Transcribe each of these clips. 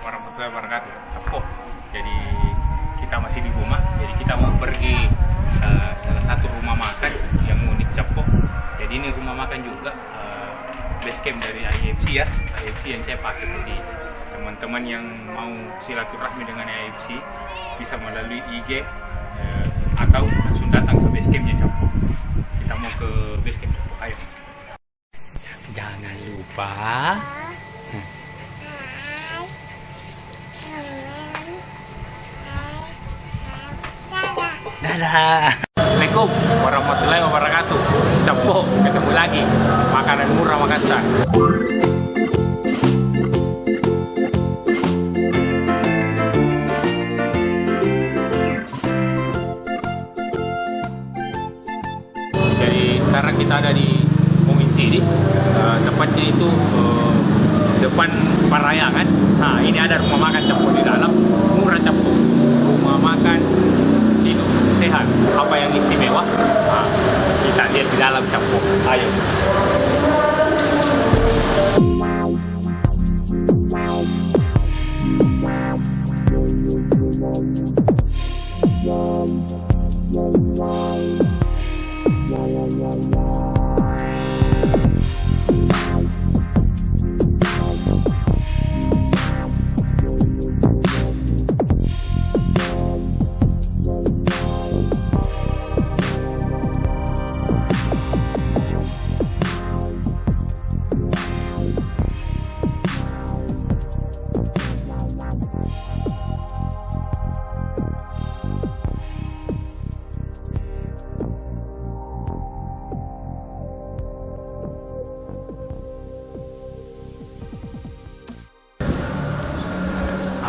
warahmatullahi wabarakatuh. Capo. Jadi kita masih di rumah. Jadi kita mau pergi salah satu rumah makan yang unik Capo. Jadi ini rumah makan juga base camp dari IFC ya. IFC yang saya pakai. Jadi teman-teman yang mau silaturahmi dengan IFC bisa melalui IG atau langsung datang ke base campnya Capo. Kita mau ke base camp Capo. Ayo. Jangan lupa. Dadah. Assalamualaikum warahmatullahi wabarakatuh. Capo, ketemu lagi. Makanan murah Makassar. Jadi sekarang kita ada di Momin City. Tepatnya itu depan Parayangan. Nah, ini ada rumah makan Capo di dalam. Murah Capo. Rumah makan hidup sehat. Apa yang istimewa? Nah, kita lihat di dalam Capo. Ayo.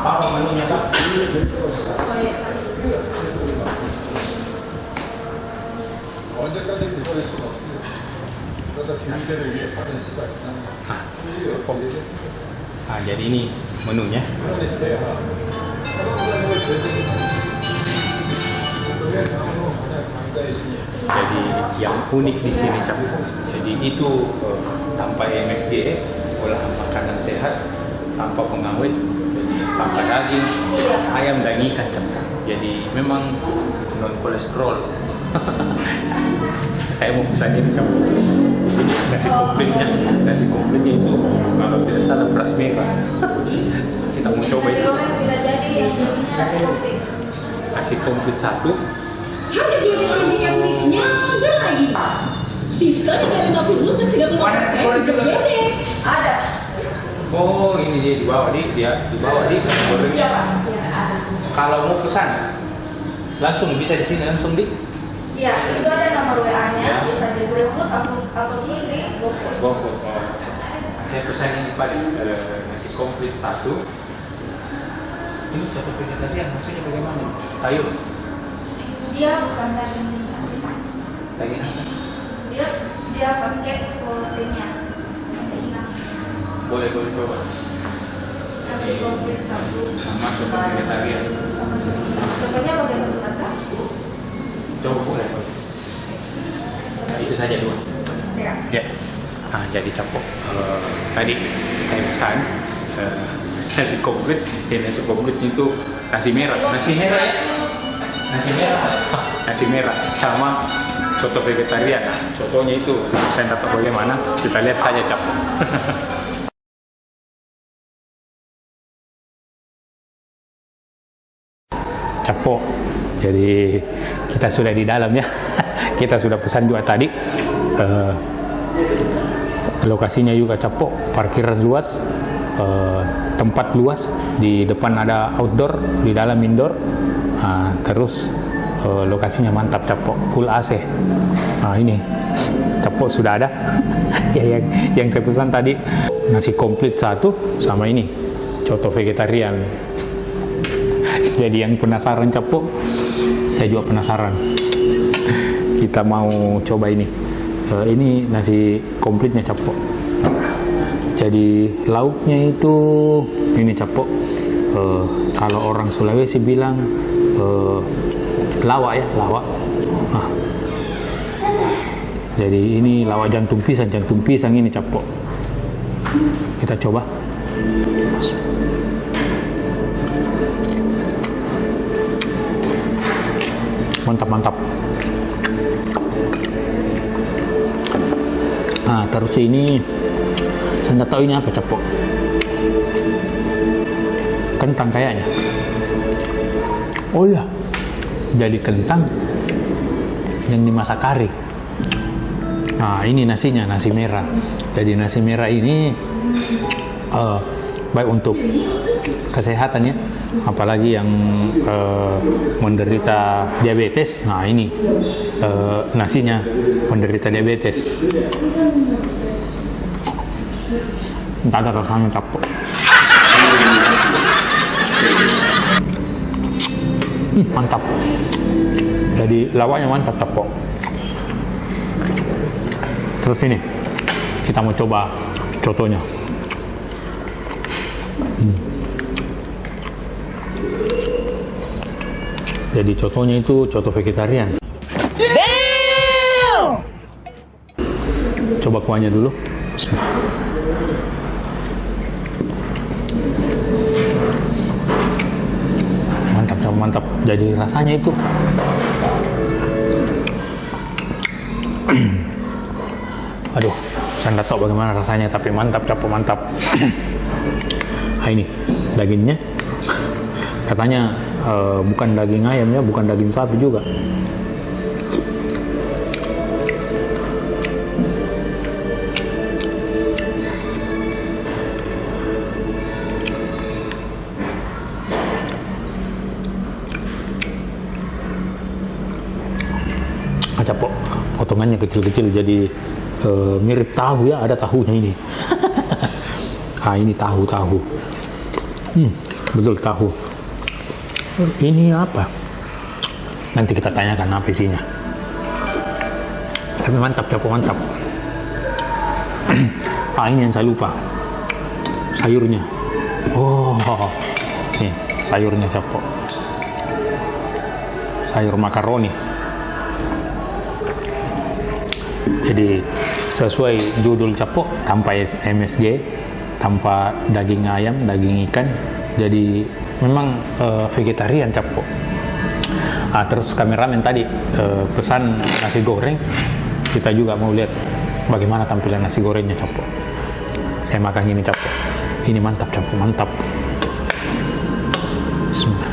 Apa menunya Pak? 언제까지 기다릴 수가 없어요. 그러다 비밀대를 위해 받은 시간 Nah, jadi ini menunya. Jadi yang unik di sini Capo. Jadi itu tanpa MSG, olahan makanan sehat, tanpa pengawet, jadi tanpa daging, ayam dan ikan Capo. Jadi memang non kolesterol. Saya mau pesan ini Capo. Ini nasi komplitnya. Nasi komplitnya itu kalau tidak salah beras merah. Kita mau coba itu. Nasi komplit satu. Harga jual lagi yang miliknya ada lagi. Diskon dari 50 ke 30% juga gede. Ada. Oh, ini dia di bawah di gorengnya. Kalau mau pesan langsung bisa di sini langsung di. Iya, itu ada nomor WA-nya, ya. Bisa di GrabFood atau di GoFood. GoFood. Saya pesan ini Pak, nasi komplit satu. Ini contoh vegetarian, maksudnya bagaimana? Sayur? Dia bukan daging nasi. Daging apa? Dia pakai proteinnya. Boleh coba. Nasi komplit satu. Sama contoh vegetarian. Contohnya bagaimana? Coba boleh. Itu saja dua. Ya. Nah, jadi Capo. Tadi saya pesan nasi komplit. Nasi komplit itu nasi merah. Nasi merah ya? Nasi merah sama coto vegetarian. Cotonya itu saya tak tahu bagaimana. Kita lihat saja Capo. Capo. Jadi kita sudah di dalam ya. Kita sudah pesan juga tadi. Lokasinya juga Capo, parkiran luas, tempat luas. Di depan ada outdoor, di dalam indoor. Terus lokasinya mantap Capo, full AC. Nah ini Capo sudah ada. Ya, yang saya pesan tadi nasi komplit satu sama ini coto vegetarian. Jadi yang penasaran Capo, saya juga penasaran. Kita mau coba ini. Ini nasi komplitnya Capo. Jadi lauknya itu ini Capo. Kalau orang Sulawesi bilang lawak ya, lawak. Nah, jadi ini lawak jantung pisang ini Capo. Kita coba. Mantap. Nah, terus ini saya nggak tahu ini apa Capo. Kentang kayaknya. Oh iya, jadi kentang yang dimasak kari. Nah, ini nasinya, nasi merah. Jadi nasi merah ini baik untuk kesehatan ya, apalagi yang menderita diabetes. Nah, ini nasinya menderita diabetes. Entah ada rasanya Capo. Mantap. Jadi lawaknya mantap Capo. Terus ini kita mau coba cotonya. Jadi cotonya itu coto vegetarian. Coba kuahnya dulu. Mantap. Jadi rasanya itu aduh, saya nggak tahu bagaimana rasanya, tapi mantap. Nah, ini dagingnya katanya bukan daging ayam ya, bukan daging sapi juga. Capo, potongannya kecil-kecil jadi mirip tahu ya, ada tahunya ini. Ah, ini tahu. Betul tahu. Ini apa? Nanti kita tanyakan apa isinya. Tapi mantap Capo, mantap. Ah, ini yang saya lupa. Sayurnya. Oh, nih sayurnya Capo. Sayur makaroni. Jadi sesuai judul Capo, tanpa MSG, tanpa daging ayam, daging ikan. Jadi memang vegetarian Capo. Ah, terus kameramen tadi pesan nasi goreng. Kita juga mau lihat bagaimana tampilan nasi gorengnya Capo. Saya makan ini Capo. Ini mantap Capo, mantap. Bismillah.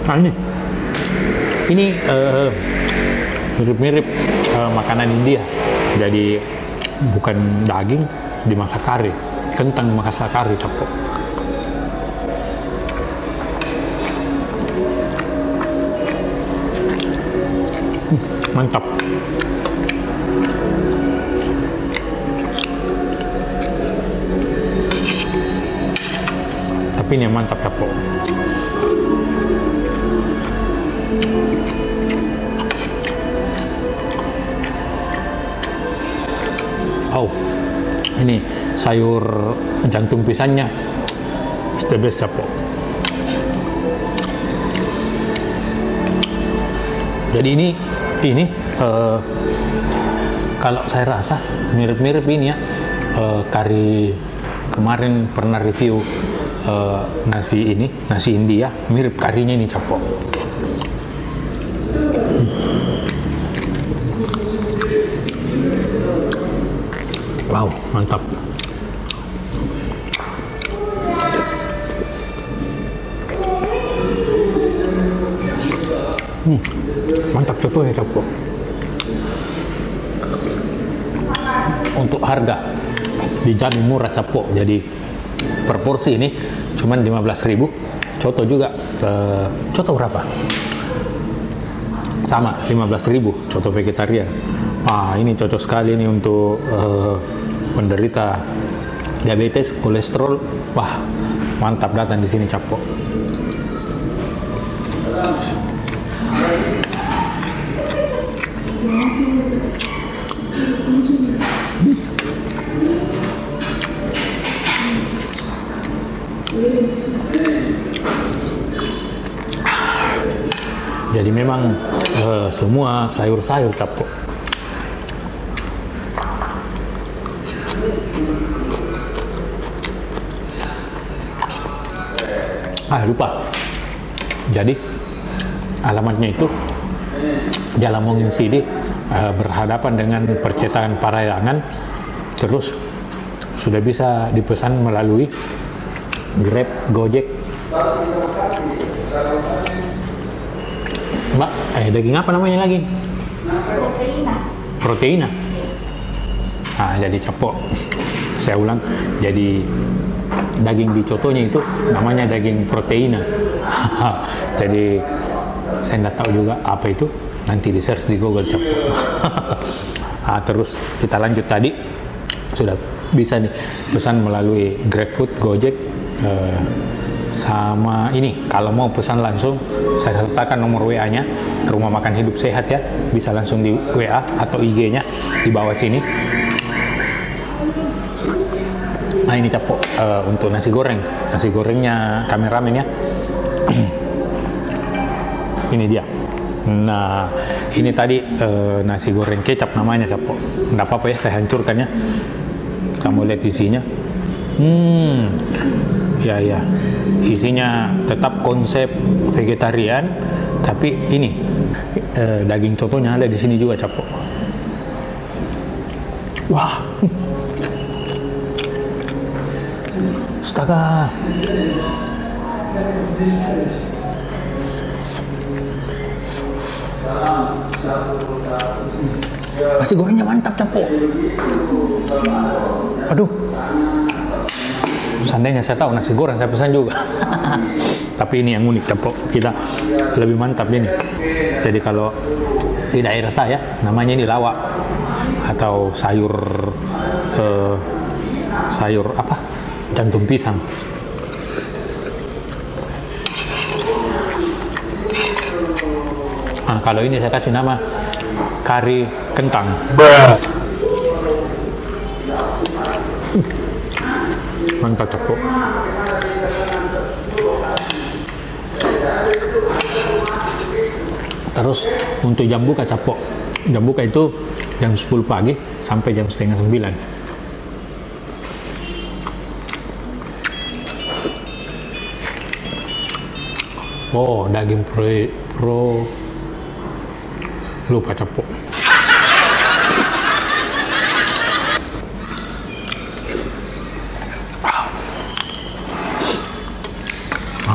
Nah, ini mirip-mirip makanan India. Jadi bukan daging dimasak kari, kentang dimasak kari Capo. Mantap. Tapi ini mantap Capo. Oh, ini sayur jantung pisangnya, it's the best Capo. Jadi ini kalau saya rasa mirip-mirip ini ya, kari kemarin pernah review nasi India, mirip karinya ini Capo. Wow, mantap. Mantap contohnya Capo. Untuk harga dijamin murah Capo. Jadi per porsi ini cuman 15.000. Coto juga coto berapa? Sama 15.000 coto vegetarian. Ah, ini cocok sekali nih untuk penderita diabetes, kolesterol. Wah, mantap datang di sini Capo. Jadi memang semua sayur-sayur Capo. Lupa. Jadi alamatnya itu Jalan Mongin Sidi, berhadapan dengan percetakan Parayangan. Terus sudah bisa dipesan melalui Grab, Gojek. Mbak, daging apa namanya lagi? Proteina. Nah, jadi capok. Saya ulang, jadi daging di cotonya itu namanya daging proteina. Jadi saya nggak tahu juga apa itu. Nanti di search di Google capok. Terus kita lanjut tadi, sudah bisa nih pesan melalui GrabFood, Gojek, sama ini. Kalau mau pesan langsung, saya sertakan nomor WA-nya, Rumah Makan Hidup Sehat ya. Bisa langsung di WA atau IG-nya di bawah sini. Nah, ini capok untuk nasi goreng. Nasi gorengnya kameramen ya. Ini dia. Nah, ini tadi nasi goreng kecap namanya capok. Nggak apa-apa ya, saya hancurkan ya. Kamu lihat isinya. Ya. Isinya tetap konsep vegetarian, tapi ini daging cotonya ada di sini juga capok. Wah. Astaga. Nasi gorengnya mantap capok. Aduh. Seandainya saya tahu nasi goreng saya pesan juga. Tapi ini yang unik capok. Kita lebih mantap ini. Jadi kalau di daerah saya namanya ini lawak atau sayur apa? Jantung pisang. Nah, kalau ini saya kasih nama kari kentang. Mantap capok. Terus untuk jam buka capok. Jam buka itu jam 10 pagi sampai jam setengah 9. Oh, daging pro lupa capok.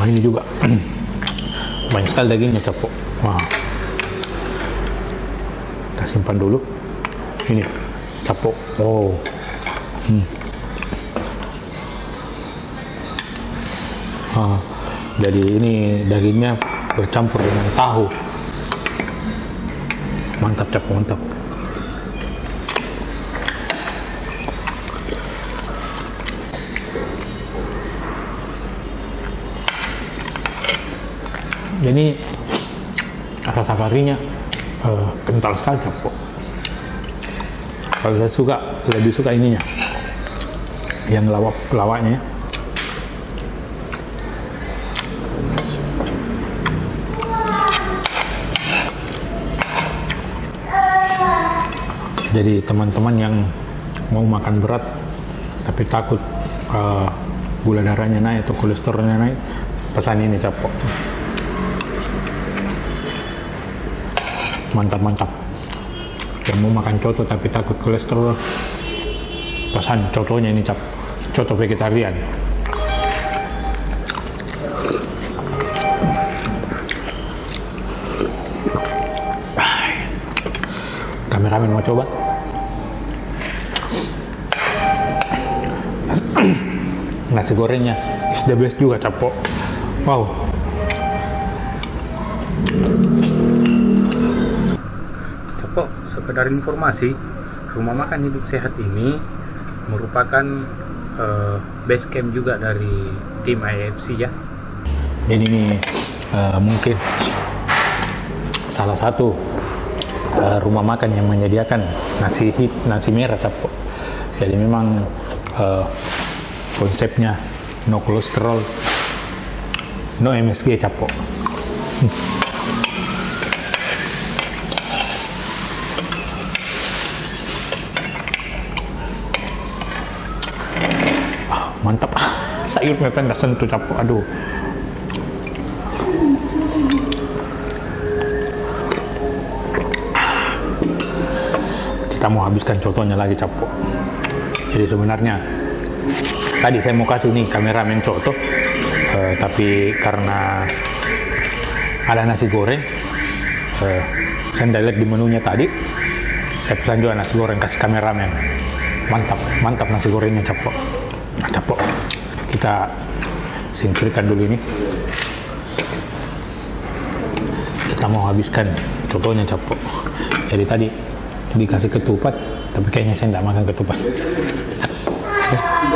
Ini juga banyak sekali dagingnya capok. Wah, kita simpan dulu. Ini capok. Oh, jadi ini dagingnya bercampur dengan tahu. Mantap capok, mantap. Jadi rasa karinya kental sekali capok. Kalau saya lebih suka ininya, yang lawaknya. Jadi teman-teman yang mau makan berat tapi takut gula darahnya naik atau kolesterolnya naik, pesan ini capok. Mantap. Yang mau makan coto tapi takut kolesterol, pesan cotonya ini coto vegetarian. Kameramen mau coba? Nasi gorengnya is the best juga capok. Wow. Capok, sekedar informasi, Rumah Makan Hidup Sehat ini merupakan base camp juga dari tim IFC ya. Jadi ini mungkin salah satu rumah makan yang menyediakan nasi merah capok. Jadi memang konsepnya no kolesterol, no MSG capok. Mantap. Sayurnya tanda sentuh capok. Aduh. kita mau habiskan contohnya lagi Capo. Jadi sebenarnya tadi saya mau kasih nih kameramen contoh, tapi karena ada nasi goreng, saya tidak lihat di menunya tadi, saya pesan juga nasi goreng kasih kameramen. Mantap nasi gorengnya Capo. Nah, Capo, kita singkirkan dulu ini. Kita mau habiskan contohnya Capo. Jadi tadi dikasih ketupat, tapi kayaknya saya tidak makan ketupat.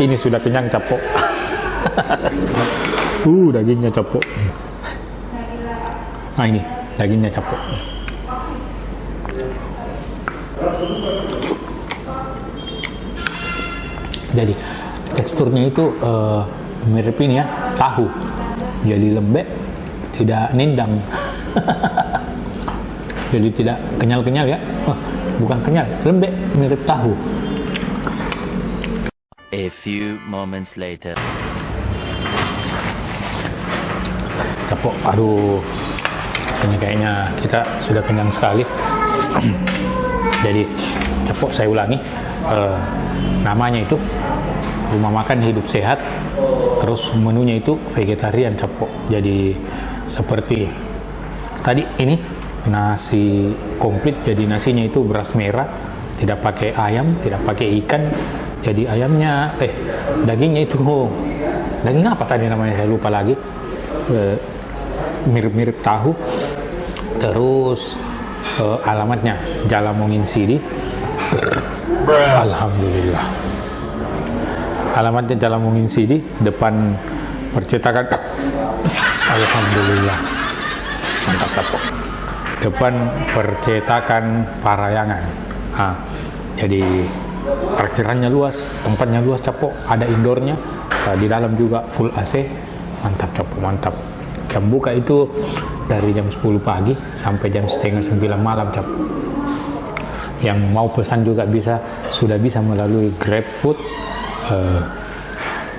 Ini sudah kenyang Capo. Dagingnya Capo. Nah ini dagingnya Capo. Jadi teksturnya itu mirip ini ya, tahu. Jadi lembek, tidak nindang. Jadi tidak kenyal-kenyal ya. Bukan kenyal, lembek, mirip tahu. A few moments later. Capo, aduh, ini kayaknya kita sudah kenyang sekali. Jadi, Capo, saya ulangi, namanya itu Rumah Makan Hidup Sehat. Terus menunya itu vegetarian Capo. Jadi seperti tadi ini nasi komplit. Jadi nasinya itu beras merah, tidak pakai ayam, tidak pakai ikan. Jadi ayamnya, dagingnya itu daging apa tadi namanya saya lupa lagi. Mirip-mirip tahu. Terus alamatnya Jalan Mongin Sidi. Alhamdulillah. Alamatnya Jalan Mongin Sidi, depan percetakan. Alhamdulillah. Mantap Capo. Depan percetakan Parayangan. Jadi parkirannya luas, tempatnya luas Capo, ada indoornya, di dalam juga full AC. Mantap Capo, mantap. Jam buka itu dari jam 10 pagi sampai jam setengah 9 malam Capo. Yang mau pesan juga sudah bisa melalui GrabFood,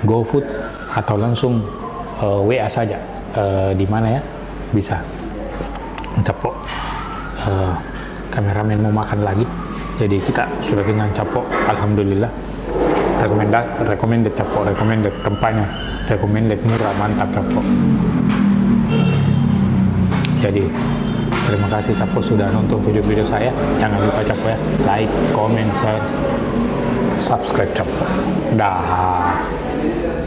GoFood, atau langsung WA saja. Di mana ya bisa. Capo, kameramen mau makan lagi. Jadi kita sudah kenyang Capo, alhamdulillah. Recommended Capo, recommended tempatnya, recommended murah, mantap Capo. Jadi terima kasih Capo sudah nonton video-video saya. Jangan lupa Capo ya, like, comment, share, subscribe Capo. Dah.